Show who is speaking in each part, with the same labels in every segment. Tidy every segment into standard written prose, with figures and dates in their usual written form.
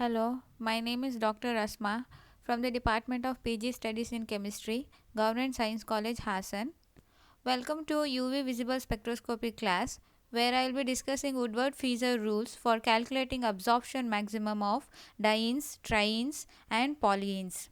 Speaker 1: Hello, my name is Dr. Rasma from the Department of PG Studies in Chemistry, Government Science College, Hassan. Welcome to UV visible spectroscopy class where I will be discussing Woodward-Fieser rules for calculating absorption maximum of dienes, trienes and polyenes.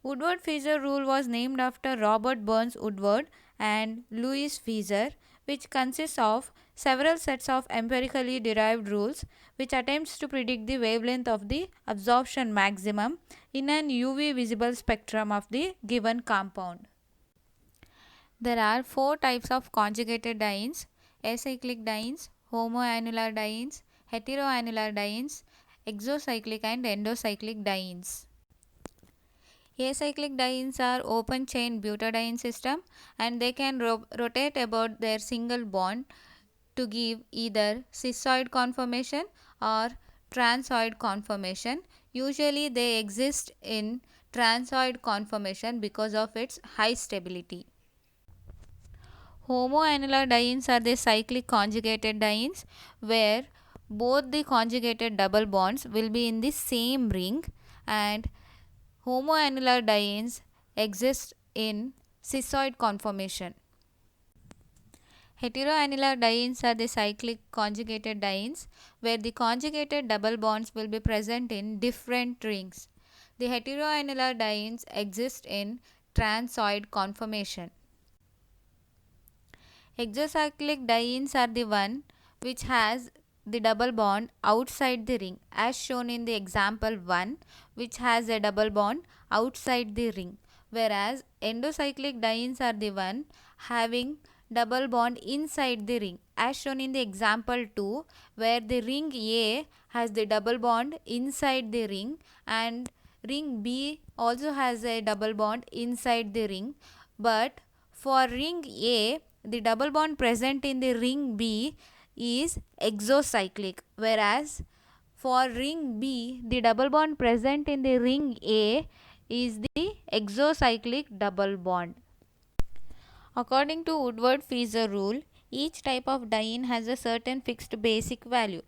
Speaker 1: Woodward-Fieser rule was named after Robert Burns Woodward and Louis Fieser, which consists of several sets of empirically derived rules which attempts to predict the wavelength of the absorption maximum in an UV visible spectrum of the given compound. There are four types of conjugated dienes: acyclic dienes, homoannular dienes, heteroannular dienes, exocyclic and endocyclic dienes. Acyclic dienes are open chain butadiene system and they can rotate about their single bond to give either cis-oid conformation or trans-oid conformation. Usually they exist in trans-oid conformation because of its high stability. Homoannular dienes are the cyclic conjugated dienes where both the conjugated double bonds will be in the same ring, and homoannular dienes exist in cis-oid conformation. Heteroannular dienes are the cyclic conjugated dienes where the conjugated double bonds will be present in different rings. The heteroannular dienes exist in trans-oid conformation. Exocyclic dienes are the one which has the double bond outside the ring, as shown in the example 1, which has a double bond outside the ring, whereas endocyclic dienes are the one having double bond inside the ring, as shown in the example 2, where the ring A has the double bond inside the ring and ring B also has a double bond inside the ring. But for ring A, the double bond present in the ring B is exocyclic, whereas for ring B, the double bond present in the ring A is the exocyclic double bond. According to Woodward-Fieser rule, each type of diene has a certain fixed basic value.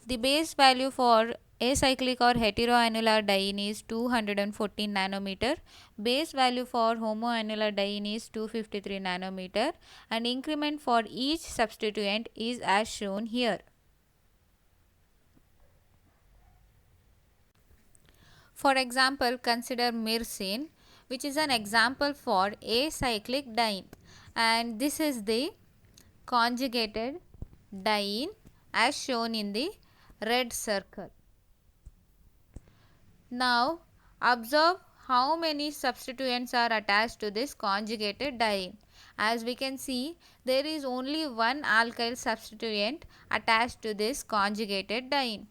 Speaker 1: The base value for acyclic or heteroannular diene is 214 nanometer, base value for homoannular diene is 253 nanometer, and increment for each substituent is as shown here. For example, consider myrcene, which is an example for acyclic diene, and this is the conjugated diene as shown in the red circle. Now observe how many substituents are attached to this conjugated diene. As we can see, there is only one alkyl substituent attached to this conjugated diene.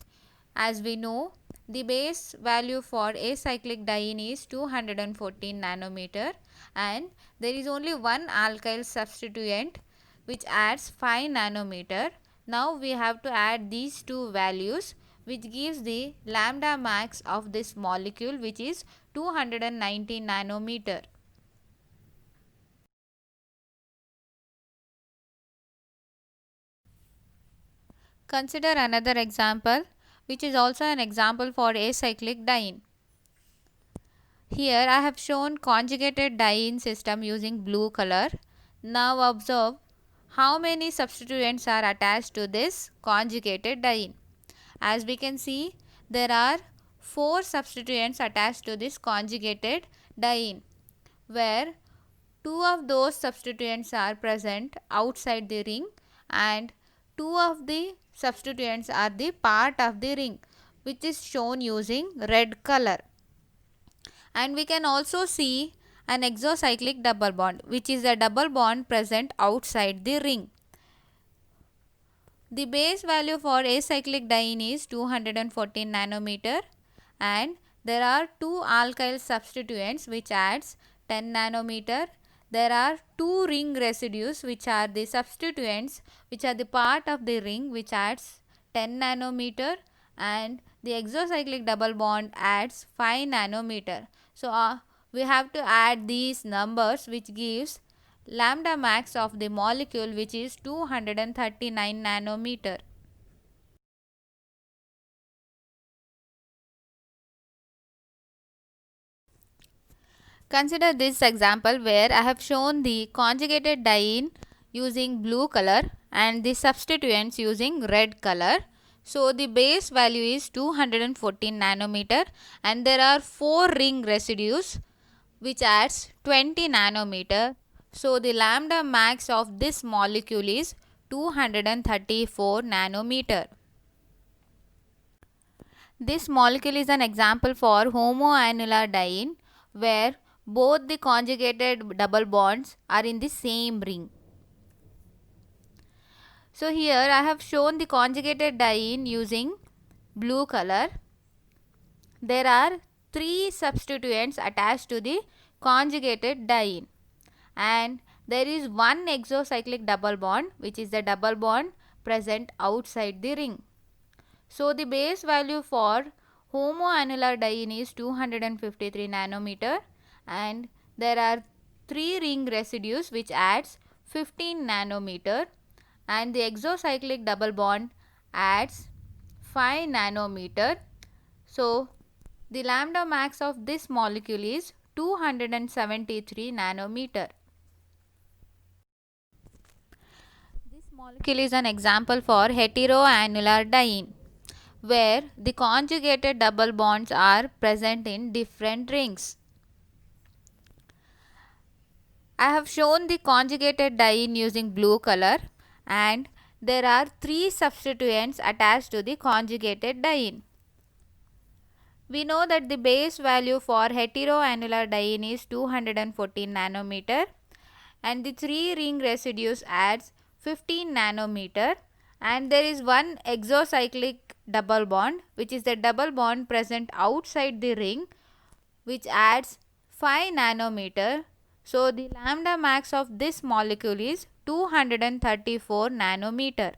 Speaker 1: As we know, the base value for acyclic diene is 214 nanometer and there is only one alkyl substituent which adds 5 nanometer. Now we have to add these two values, which gives the lambda max of this molecule, which is 290 nanometer. Consider another example, which is also an example for acyclic diene. Here I have shown conjugated diene system using blue color. Now observe how many substituents are attached to this conjugated diene. As we can see, there are 4 substituents attached to this conjugated diene, where 2 of those substituents are present outside the ring and 2 of the substituents are the part of the ring, which is shown using red color. And we can also see an exocyclic double bond, which is a double bond present outside the ring. The base value for acyclic diene is 214 nanometer and there are 2 alkyl substituents which adds 10 nanometer. There are 2 ring residues which are the substituents which are the part of the ring which adds 10 nanometer, and the exocyclic double bond adds 5 nanometer. So we have to add these numbers, which gives lambda max of the molecule, which is 239 nanometer. Consider this example where I have shown the conjugated diene using blue color and the substituents using red color. So the base value is 214 nanometer and there are 4 ring residues which adds 20 nanometer. So the lambda max of this molecule is 234 nanometer. This molecule is an example for homoannular diene where both the conjugated double bonds are in the same ring. So here I have shown the conjugated diene using blue color. There are 3 substituents attached to the conjugated diene and there is one exocyclic double bond which is the double bond present outside the ring. So the base value for homoannular diene is 253 nanometer and there are 3 ring residues which adds 15 nanometer and the exocyclic double bond adds 5 nanometer. So the lambda max of this molecule is 273 nanometer. This molecule is an example for heteroannular diene where the conjugated double bonds are present in different rings. I have shown the conjugated diene using blue color and there are 3 substituents attached to the conjugated diene. We know that the base value for heteroannular diene is 214 nanometer and the 3 ring residues adds 15 nanometer and there is one exocyclic double bond which is the double bond present outside the ring which adds 5 nanometer. So the lambda max of this molecule is 234 nanometer.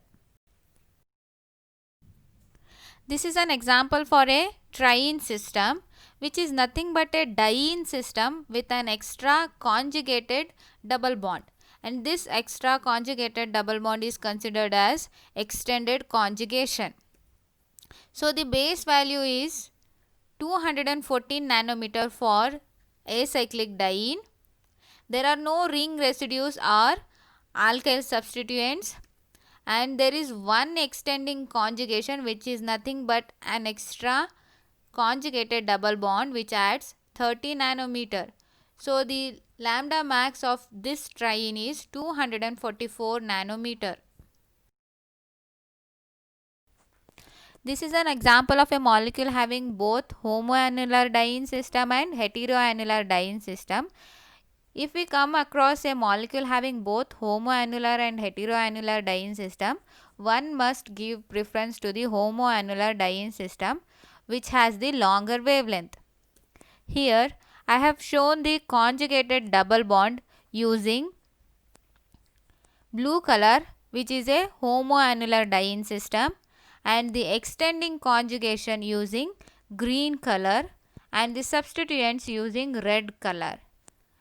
Speaker 1: This is an example for a triene system which is nothing but a diene system with an extra conjugated double bond and this extra conjugated double bond is considered as extended conjugation. So the base value is 214 nanometer for acyclic diene. There are no ring residues or alkyl substituents and there is one extending conjugation which is nothing but an extra conjugated double bond which adds 30 nanometer. So the lambda max of this triene is 244 nanometer. This is an example of a molecule having both homoannular diene system and heteroannular diene system. If we come across a molecule having both homoannular and heteroannular diene system, one must give preference to the homoannular diene system which has the longer wavelength. Here I have shown the conjugated double bond using blue color which is a homoannular diene system and the extending conjugation using green color and the substituents using red color.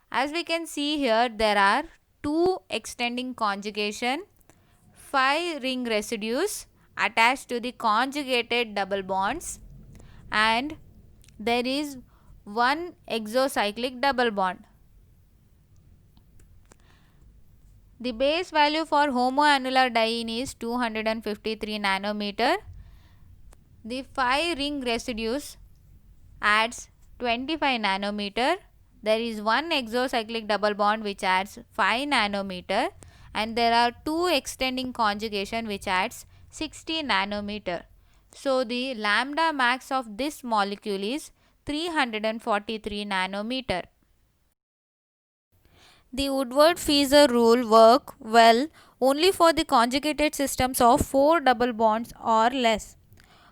Speaker 1: As we can see here, there are 2 extending conjugation, 5 ring residues attached to the conjugated double bonds and there is one exocyclic double bond. The base value for homoannular diene is 253 nanometer. The 5 ring residues adds 25 nanometer. There is one exocyclic double bond which adds 5 nanometer and there are 2 extending conjugation which adds 60 nanometer. So the lambda max of this molecule is 343 nanometer. The Woodward-Fieser rule work well only for the conjugated systems of 4 double bonds or less.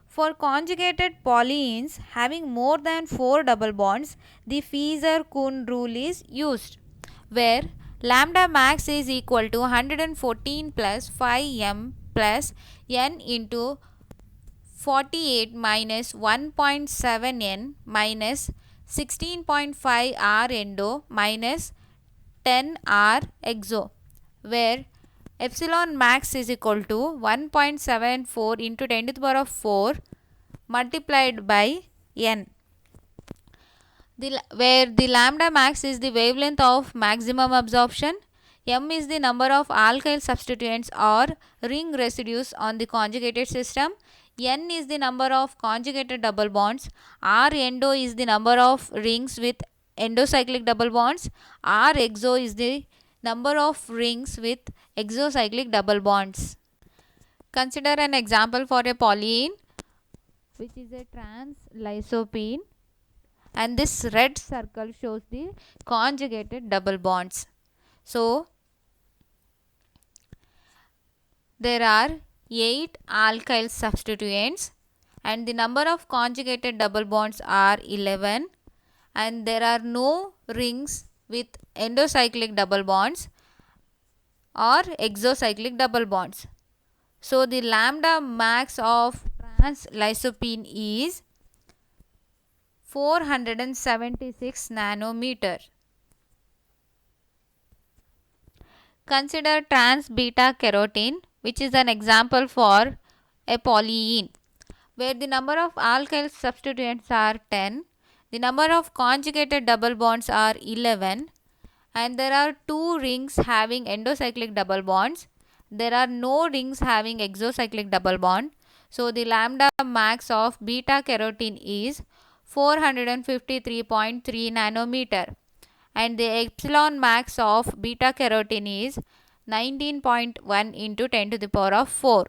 Speaker 1: For conjugated polyenes having more than 4 double bonds, the Fieser-Kuhn rule is used, where lambda max is equal to 114 plus 5m plus n into 48 minus 1.7 n minus 16.5 r endo minus 10 r exo, where epsilon max is equal to 1.74 into 10 to the power of 4 multiplied by n. where the lambda max is the wavelength of maximum absorption, m is the number of alkyl substituents or ring residues on the conjugated system, n is the number of conjugated double bonds, r endo is the number of rings with endocyclic double bonds, r exo is the number of rings with exocyclic double bonds. Consider an example for a polyene which is a trans lysopene, and this red circle shows the conjugated double bonds. So there are 8 alkyl substituents and the number of conjugated double bonds are 11, and there are no rings with endocyclic double bonds or exocyclic double bonds. So the lambda max of trans lysopene is 476 nanometer. Consider trans beta carotene, which is an example for a polyene, where the number of alkyl substituents are 10, the number of conjugated double bonds are 11, and there are 2 rings having endocyclic double bonds. There are no rings having exocyclic double bond. So the lambda max of beta carotene is 453.3 nanometer, and the epsilon max of beta carotene is 19.1 into 10 to the power of 4.